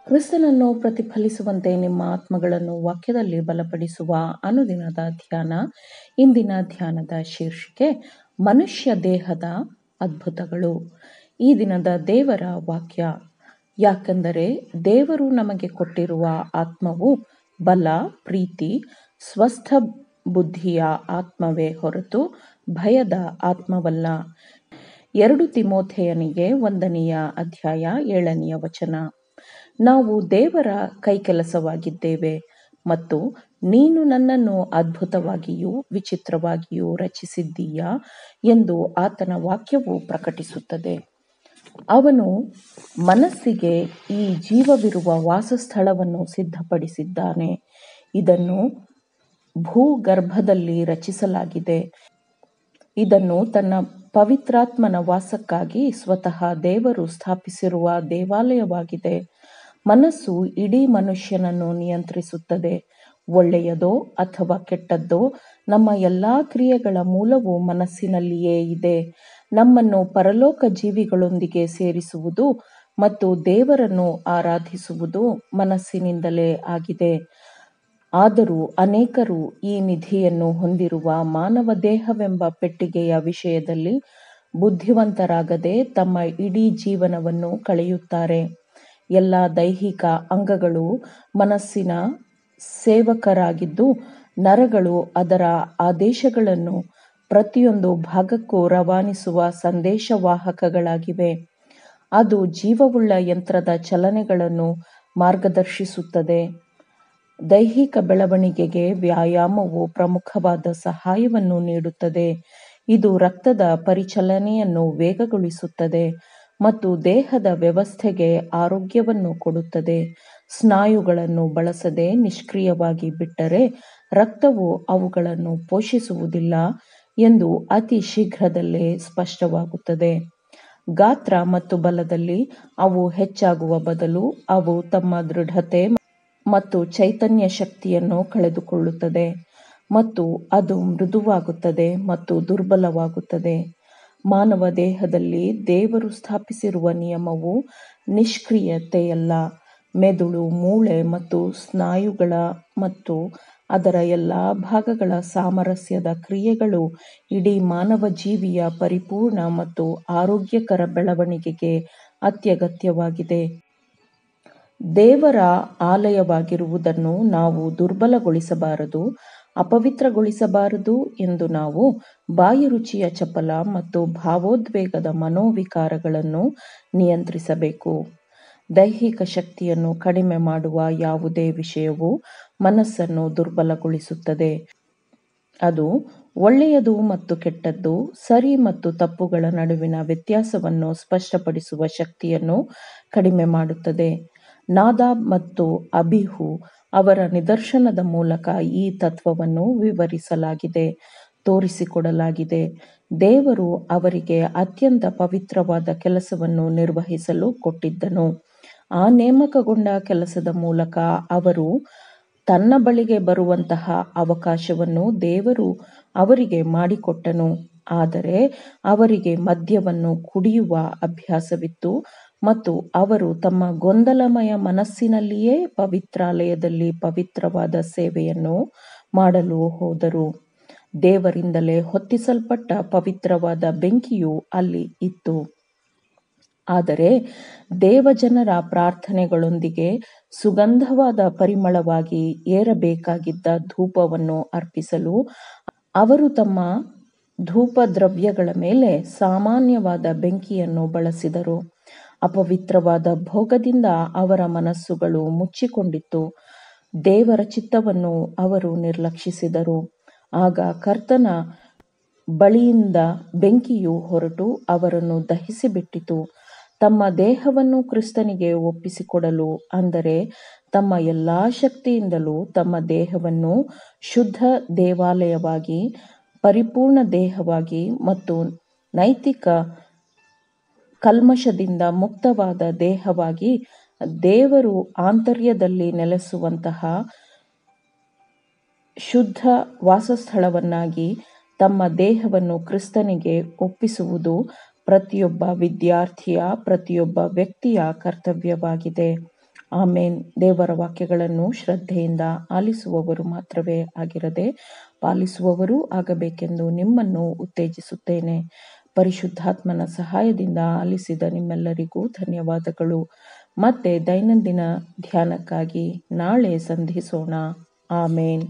ಕ್ರಿಸ್ತನನ್ನು ಪ್ರತಿಫಲಿಸುವಂತೆ ನಿಮ್ಮ ಆತ್ಮಗಳನ್ನು ವಾಕ್ಯದಲ್ಲಿ ಬಲಪಡಿಸುವ ಅನುದಿನದ ಧ್ಯಾನ. ಇಂದಿನ ಧ್ಯಾನದ ಶೀರ್ಷಿಕೆ ಮನುಷ್ಯ ದೇಹದ ಅದ್ಭುತಗಳು. ಈ ದಿನದ ದೇವರ ವಾಕ್ಯ: ಯಾಕೆಂದರೆ ದೇವರು ನಮಗೆ ಕೊಟ್ಟಿರುವ ಆತ್ಮವು ಬಲ, ಪ್ರೀತಿ, ಸ್ವಸ್ಥ ಬುದ್ಧಿಯ ಆತ್ಮವೇ ಹೊರತು ಭಯದ ಆತ್ಮವಲ್ಲ. 2 ತಿಮೋಥೆಯನಿಗೆ 1ನೆಯ ಅಧ್ಯಾಯ 7ನೆಯ ವಚನ. ನಾವು ದೇವರ ಕೈಕೆಲಸವಾಗಿದ್ದೇವೆ ಮತ್ತು ನೀನು ನನ್ನನ್ನು ಅದ್ಭುತವಾಗಿಯೂ ವಿಚಿತ್ರವಾಗಿಯೂ ರಚಿಸಿದ್ದೀಯಾ ಎಂದು ಆತನ ವಾಕ್ಯವು ಪ್ರಕಟಿಸುತ್ತದೆ. ಅವನು ಮನಸ್ಸಿಗೆ ಈ ಜೀವವಿರುವ ವಾಸಸ್ಥಳವನ್ನು ಸಿದ್ಧಪಡಿಸಿದ್ದಾನೆ. ಇದನ್ನು ಭೂಗರ್ಭದಲ್ಲಿ ರಚಿಸಲಾಗಿದೆ. ಇದನ್ನು ತನ್ನ ಪವಿತ್ರಾತ್ಮನ ವಾಸಕ್ಕಾಗಿ ಸ್ವತಃ ದೇವರು ಸ್ಥಾಪಿಸಿರುವ ದೇವಾಲಯವಾಗಿದೆ. ಮನಸ್ಸು ಇಡೀ ಮನುಷ್ಯನನ್ನು ನಿಯಂತ್ರಿಸುತ್ತದೆ. ಒಳ್ಳೆಯದೋ ಅಥವಾ ಕೆಟ್ಟದ್ದೋ, ನಮ್ಮ ಎಲ್ಲಾ ಕ್ರಿಯೆಗಳ ಮೂಲವು ಮನಸ್ಸಿನಲ್ಲಿಯೇ ಇದೆ. ನಮ್ಮನ್ನು ಪರಲೋಕ ಜೀವಿಗಳೊಂದಿಗೆ ಸೇರಿಸುವುದು ಮತ್ತು ದೇವರನ್ನು ಆರಾಧಿಸುವುದು ಮನಸ್ಸಿನಿಂದಲೇ ಆಗಿದೆ. ಆದರೂ ಅನೇಕರು ಈ ನಿಧಿಯನ್ನು ಹೊಂದಿರುವ ಮಾನವ ದೇಹವೆಂಬ ಪೆಟ್ಟಿಗೆಯ ವಿಷಯದಲ್ಲಿ ಬುದ್ಧಿವಂತರಾಗದೆ ತಮ್ಮ ಇಡೀ ಜೀವನವನ್ನು ಕಳೆಯುತ್ತಾರೆ. ಎಲ್ಲ ದೈಹಿಕ ಅಂಗಗಳು ಮನಸ್ಸಿನ ಸೇವಕರಾಗಿದ್ದು, ನರಗಳು ಅದರ ಆದೇಶಗಳನ್ನು ಪ್ರತಿಯೊಂದು ಭಾಗಕ್ಕೂ ರವಾನಿಸುವ ಸಂದೇಶವಾಹಕಗಳಾಗಿವೆ. ಅದು ಜೀವವುಳ್ಳ ಯಂತ್ರದ ಚಲನೆಗಳನ್ನು ಮಾರ್ಗದರ್ಶಿಸುತ್ತದೆ. ದೈಹಿಕ ಬೆಳವಣಿಗೆಗೆ ವ್ಯಾಯಾಮವು ಪ್ರಮುಖವಾದ ಸಹಾಯವನ್ನು ನೀಡುತ್ತದೆ. ಇದು ರಕ್ತದ ಪರಿಚಲನೆಯನ್ನು ವೇಗಗೊಳಿಸುತ್ತದೆ ಮತ್ತು ದೇಹದ ವ್ಯವಸ್ಥೆಗೆ ಆರೋಗ್ಯವನ್ನು ಕೊಡುತ್ತದೆ. ಸ್ನಾಯುಗಳನ್ನು ಬಳಸದೆ ನಿಷ್ಕ್ರಿಯವಾಗಿ ಬಿಟ್ಟರೆ ರಕ್ತವು ಅವುಗಳನ್ನು ಪೋಷಿಸುವುದಿಲ್ಲ ಎಂದು ಅತಿ ಶೀಘ್ರದಲ್ಲೇ ಸ್ಪಷ್ಟವಾಗುತ್ತದೆ. ಗಾತ್ರ ಮತ್ತು ಬಲದಲ್ಲಿ ಅವು ಹೆಚ್ಚಾಗುವ ಬದಲು ಅವು ತಮ್ಮ ದೃಢತೆ ಮತ್ತು ಚೈತನ್ಯ ಶಕ್ತಿಯನ್ನು ಕಳೆದುಕೊಳ್ಳುತ್ತದೆ ಮತ್ತು ಅದು ಮೃದುವಾಗುತ್ತದೆ ಮತ್ತು ದುರ್ಬಲವಾಗುತ್ತದೆ. ಮಾನವ ದೇಹದಲ್ಲಿ ದೇವರು ಸ್ಥಾಪಿಸಿರುವ ನಿಯಮವು ನಿಷ್ಕ್ರಿಯತೆಯಲ್ಲ. ಮೆದುಳು, ಮೂಳೆ ಮತ್ತು ಸ್ನಾಯುಗಳ ಮತ್ತು ಅದರ ಎಲ್ಲಾ ಭಾಗಗಳ ಸಾಮರಸ್ಯದ ಕ್ರಿಯೆಗಳು ಇಡೀ ಮಾನವ ಜೀವಿಯ ಪರಿಪೂರ್ಣ ಮತ್ತು ಆರೋಗ್ಯಕರ ಬೆಳವಣಿಗೆಗೆ ಅತ್ಯಗತ್ಯವಾಗಿದೆ. ದೇವರ ಆಲಯವಾಗಿರುವುದನ್ನು ನಾವು ದುರ್ಬಲಗೊಳಿಸಬಾರದು, ಅಪವಿತ್ರಗೊಳಿಸಬಾರದು ಎಂದು ನಾವು ಬಾಯಿರುಚಿಯ ಚಪಲ ಮತ್ತು ಭಾವೋದ್ವೇಗದ ಮನೋವಿಕಾರಗಳನ್ನು ನಿಯಂತ್ರಿಸಬೇಕು. ದೈಹಿಕ ಶಕ್ತಿಯನ್ನು ಕಡಿಮೆ ಮಾಡುವ ಯಾವುದೇ ವಿಷಯವು ಮನಸ್ಸನ್ನು ದುರ್ಬಲಗೊಳಿಸುತ್ತದೆ. ಅದು ಒಳ್ಳೆಯದು ಮತ್ತು ಕೆಟ್ಟದ್ದು, ಸರಿ ಮತ್ತು ತಪ್ಪುಗಳ ನಡುವಿನ ವ್ಯತ್ಯಾಸವನ್ನು ಸ್ಪಷ್ಟಪಡಿಸುವ ಶಕ್ತಿಯನ್ನು ಕಡಿಮೆ ಮಾಡುತ್ತದೆ. ನಾದಾಬ್ ಮತ್ತು ಅಬೀಹು ಅವರ ನಿದರ್ಶನದ ಮೂಲಕ ಈ ತತ್ವವನ್ನು ವಿವರಿಸಲಾಗಿದೆ, ತೋರಿಸಿಕೊಡಲಾಗಿದೆ. ದೇವರು ಅವರಿಗೆ ಅತ್ಯಂತ ಪವಿತ್ರವಾದ ಕೆಲಸವನ್ನು ನಿರ್ವಹಿಸಲು ಕೊಟ್ಟಿದ್ದನು. ಆ ನೇಮಕಗೊಂಡ ಕೆಲಸದ ಮೂಲಕ ಅವರು ತನ್ನ ಬಳಿಗೆ ಬರುವಂತಹ ಅವಕಾಶವನ್ನು ದೇವರು ಅವರಿಗೆ ಮಾಡಿಕೊಟ್ಟನು. ಆದರೆ ಅವರಿಗೆ ಮದ್ಯವನ್ನು ಕುಡಿಯುವ ಅಭ್ಯಾಸವಿತ್ತು ಮತ್ತು ಅವರು ತಮ್ಮ ಗೊಂದಲಮಯ ಮನಸ್ಸಿನಲ್ಲಿಯೇ ಪವಿತ್ರಾಲಯದಲ್ಲಿ ಪವಿತ್ರವಾದ ಸೇವೆಯನ್ನು ಮಾಡಲು ಹೋದರು. ದೇವರಿಂದಲೇ ಹೊತ್ತಿಸಲ್ಪಟ್ಟ ಪವಿತ್ರವಾದ ಬೆಂಕಿಯು ಅಲ್ಲಿ ಇತ್ತು. ಆದರೆ ದೇವಜನರ ಪ್ರಾರ್ಥನೆಗಳೊಂದಿಗೆ ಸುಗಂಧವಾದ ಪರಿಮಳವಾಗಿ ಏರಬೇಕಾಗಿದ್ದ ಧೂಪವನ್ನು ಅರ್ಪಿಸಲು ಅವರು ತಮ್ಮ ಧೂಪದ್ರವ್ಯಗಳ ಮೇಲೆ ಸಾಮಾನ್ಯವಾದ ಬೆಂಕಿಯನ್ನು ಬಳಸಿದರು. ಅಪವಿತ್ರವಾದ ಭೋಗದಿಂದ ಅವರ ಮನಸ್ಸುಗಳು ಮುಚ್ಚಿಕೊಂಡಿತ್ತು. ದೇವರ ಚಿತ್ತವನ್ನು ಅವರು ನಿರ್ಲಕ್ಷಿಸಿದರು. ಆಗ ಕರ್ತನ ಬಳಿಯಿಂದ ಬೆಂಕಿಯು ಹೊರಟು ಅವರನ್ನು ದಹಿಸಿಬಿಟ್ಟಿತು. ತಮ್ಮ ದೇಹವನ್ನು ಕ್ರಿಸ್ತನಿಗೆ ಒಪ್ಪಿಸಿಕೊಡಲು, ಅಂದರೆ ತಮ್ಮ ಎಲ್ಲಾ ಶಕ್ತಿಯಿಂದಲೂ ತಮ್ಮ ದೇಹವನ್ನು ಶುದ್ಧ ದೇವಾಲಯವಾಗಿ, ಪರಿಪೂರ್ಣ ದೇಹವಾಗಿ ಮತ್ತು ನೈತಿಕ ಕಲ್ಮಶದಿಂದ ಮುಕ್ತವಾದ ದೇಹವಾಗಿ, ದೇವರು ಆಂತರ್ಯದಲ್ಲಿ ನೆಲೆಸುವಂತಹ ಶುದ್ಧ ವಾಸಸ್ಥಳವನ್ನಾಗಿ ತಮ್ಮ ದೇಹವನ್ನು ಕ್ರಿಸ್ತನಿಗೆ ಒಪ್ಪಿಸುವುದು ಪ್ರತಿಯೊಬ್ಬ ವಿದ್ಯಾರ್ಥಿಯ, ಪ್ರತಿಯೊಬ್ಬ ವ್ಯಕ್ತಿಯ ಕರ್ತವ್ಯವಾಗಿದೆ. ಆಮೇನ್. ದೇವರ ವಾಕ್ಯಗಳನ್ನು ಶ್ರದ್ಧೆಯಿಂದ ಆಲಿಸುವವರು ಮಾತ್ರವೇ ಆಗಿರದೆ ಪಾಲಿಸುವವರೂ ಆಗಬೇಕೆಂದು ನಿಮ್ಮನ್ನು ಉತ್ತೇಜಿಸುತ್ತೇನೆ. ಪರಿಶುದ್ಧಾತ್ಮನ ಸಹಾಯದಿಂದ ಆಲಿಸಿದ ನಿಮ್ಮೆಲ್ಲರಿಗೂ ಧನ್ಯವಾದಗಳು. ಮತ್ತೆ ದೈನಂದಿನ ಧ್ಯಾನಕ್ಕಾಗಿ ನಾಳೆ ಸಂಧಿಸೋಣ. ಆಮೇನ್.